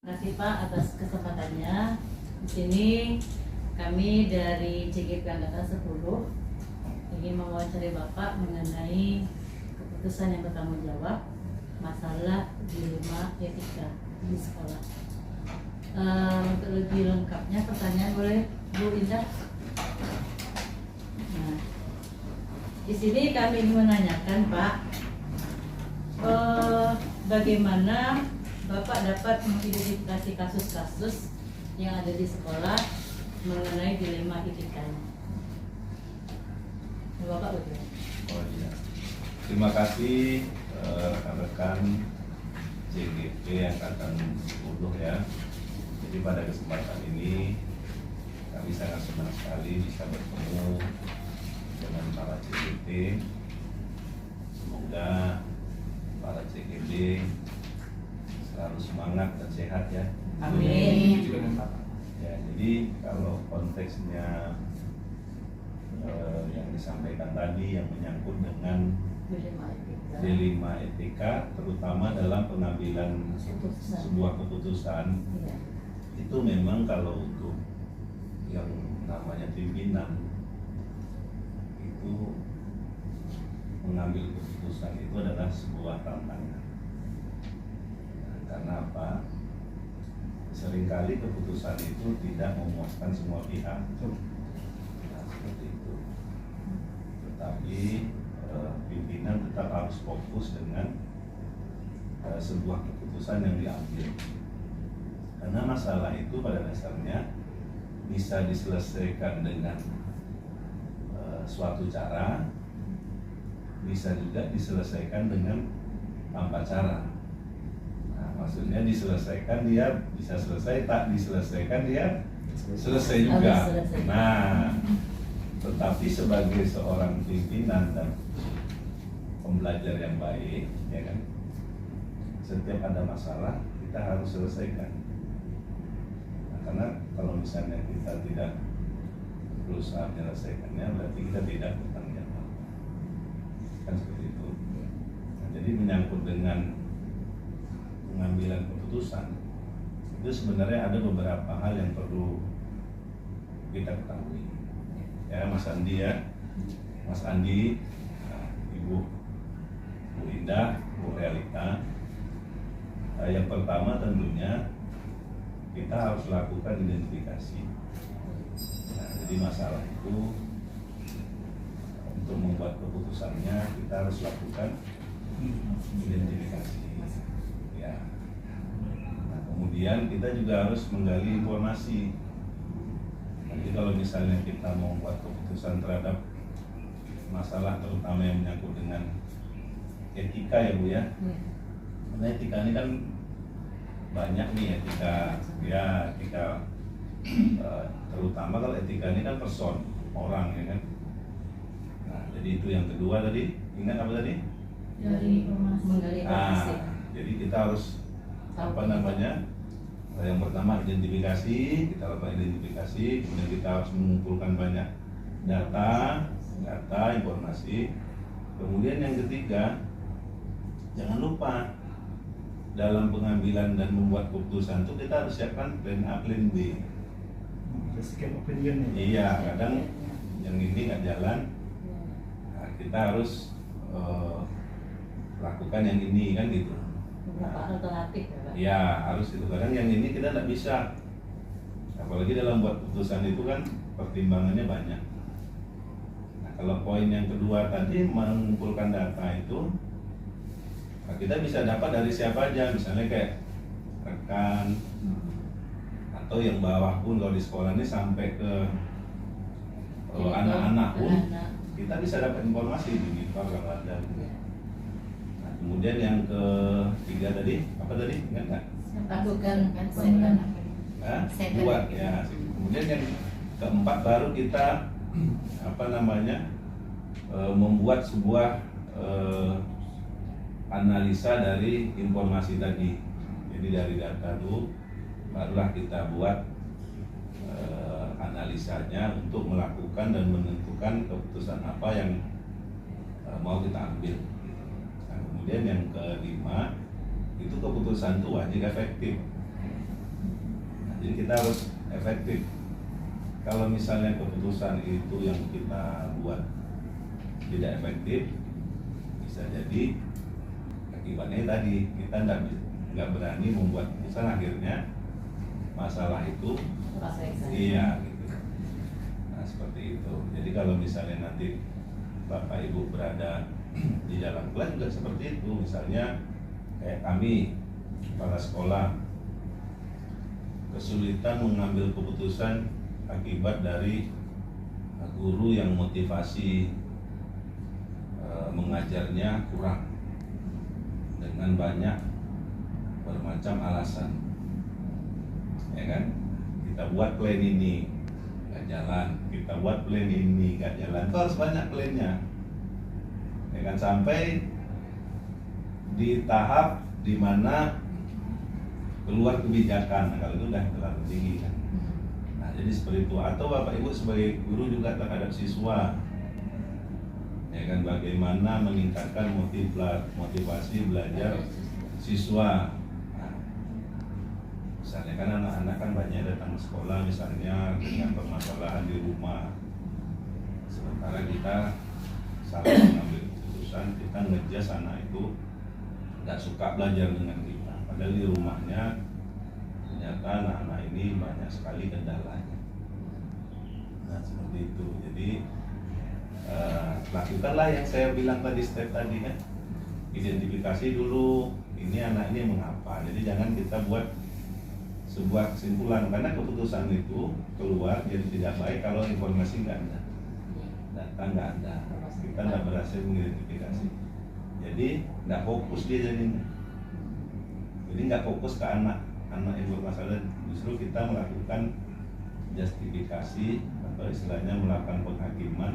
kasih Pak atas kesempatannya. Di sini kami dari CGP Angkatan 10 ingin mewawancari Bapak mengenai keputusan yang bertanggung jawab masalah dilema etika di sekolah. Untuk lebih lengkapnya pertanyaan boleh Bu Indah. Nah, di sini kami ingin menanyakan Pak, bagaimana Bapak dapat mengidentifikasi kasus-kasus yang ada di sekolah mengenai dilema etikanya? Bapak betul. Oh iya. Terima kasih rekan-rekan CGP Angkatan 10 ya. Jadi pada kesempatan ini kami sangat senang sekali bisa bertemu dengan para CGP. Semoga para CGP selalu semangat dan sehat ya. Amin. Ya, jadi kalau konteksnya yang disampaikan tadi yang menyangkut dengan dilema etika, terutama dalam pengambilan sebuah keputusan, itu memang kalau untuk yang namanya pimpinan itu mengambil keputusan itu adalah sebuah tantangan. Karena apa? Seringkali keputusan itu tidak memuaskan semua pihak. Nah, seperti itu. Tetapi pimpinan tetap harus fokus dengan sebuah keputusan yang diambil. Karena masalah itu pada dasarnya bisa diselesaikan dengan suatu cara, bisa juga diselesaikan dengan tanpa cara. Nah, maksudnya diselesaikan dia bisa selesai, tak diselesaikan dia selesai juga. Nah, tetapi sebagai seorang pimpinan dan pembelajar yang baik, ya kan, setiap ada masalah kita harus selesaikan. Nah, karena kalau misalnya kita tidak berusaha menyelesaikannya, berarti kita tidak bertanggung jawab. Kan seperti itu. Nah, jadi menyangkut dengan pengambilan keputusan itu sebenarnya ada beberapa hal yang perlu kita ketahui. Ya, Mas Andi ya, Mas Andi, Ibu Indah, Bu Realita. Yang pertama tentunya kita harus lakukan identifikasi. Nah, jadi masalah itu untuk membuat keputusannya kita harus lakukan identifikasi. Ya. Nah, kemudian kita juga harus menggali informasi. Jadi kalau misalnya kita mau membuat keputusan terhadap masalah terutama yang menyangkut dengan etika ya Bu ya. Karena etika ini kan banyak nih etika ya, etika terutama kalau etika ini kan person, orang ya kan. Nah, jadi itu yang kedua tadi, ingat apa tadi? Dari menggali informasi. Jadi kita harus apa namanya? Yang pertama identifikasi, kita lakukan identifikasi, kemudian kita harus mengumpulkan banyak data, informasi. Kemudian yang ketiga, jangan lupa dalam pengambilan dan membuat keputusan itu kita harus siapkan plan A, plan B. Iya, kadang yang ini nggak jalan, nah, kita harus lakukan yang ini kan gitu. Beberapa alternatif ya Pak? Ya harus itu. Kadang yang ini kita nggak bisa. Apalagi dalam buat keputusan itu kan pertimbangannya banyak. Nah, kalau poin yang kedua tadi mengumpulkan data itu, nah, kita bisa dapat dari siapa aja, misalnya kayak rekan atau yang bawah pun kalau di sekolah ini sampai ke anak-anak pun kita bisa dapat informasi di kalau ada. Nah, kemudian yang ketiga tadi apa tadi? Ingat nggak? Lakukan Buat ya. Kemudian yang keempat baru kita apa namanya membuat sebuah analisa dari informasi tadi. Jadi dari data itu barulah kita buat analisanya untuk melakukan dan menentukan keputusan apa yang mau kita ambil. Nah, kemudian yang kelima itu keputusan itu wajib efektif. jadi kita harus efektif. Kalau misalnya keputusan itu yang kita buat tidak efektif, bisa jadi akibatnya tadi kita nggak berani membuat keputusan, akhirnya masalah itu iya gitu. Nah seperti itu. Jadi kalau misalnya nanti Bapak Ibu berada di dalam kelas juga seperti itu. Misalnya kayak kami kepala sekolah kesulitan mengambil keputusan akibat dari guru yang motivasi mengajarnya kurang dengan banyak bermacam alasan, ya kan? Kita buat plan ini nggak jalan, kita buat plan ini nggak jalan, itu harus banyak plannya, ya kan? Sampai di tahap dimana keluar kebijakan. Nah, kalau itu udah terlalu tinggi kan. Nah jadi seperti itu. Atau Bapak Ibu sebagai guru juga terhadap siswa, ya kan, bagaimana meningkatkan motivasi belajar siswa. Nah, misalnya kan anak-anak kan banyak datang ke sekolah misalnya dengan permasalahan di rumah, sementara kita salah mengambil keputusan, kita ngejas anak itu nggak suka belajar dengan kita, padahal di rumahnya ternyata anak-anak ini banyak sekali kendalanya. Nah seperti itu. Jadi lakukanlah yang saya bilang tadi, step tadi kan, identifikasi dulu ini anak ini mengapa. Jadi jangan kita buat sebuah kesimpulan, karena keputusan itu keluar jadi tidak baik kalau informasi nggak ada, data nggak ada, kita nggak berhasil mengidentifikasi. Jadi nggak fokus dia jadinya. Jadi nggak fokus ke anak yang bermasalah, justru kita melakukan justifikasi atau istilahnya melakukan penghakiman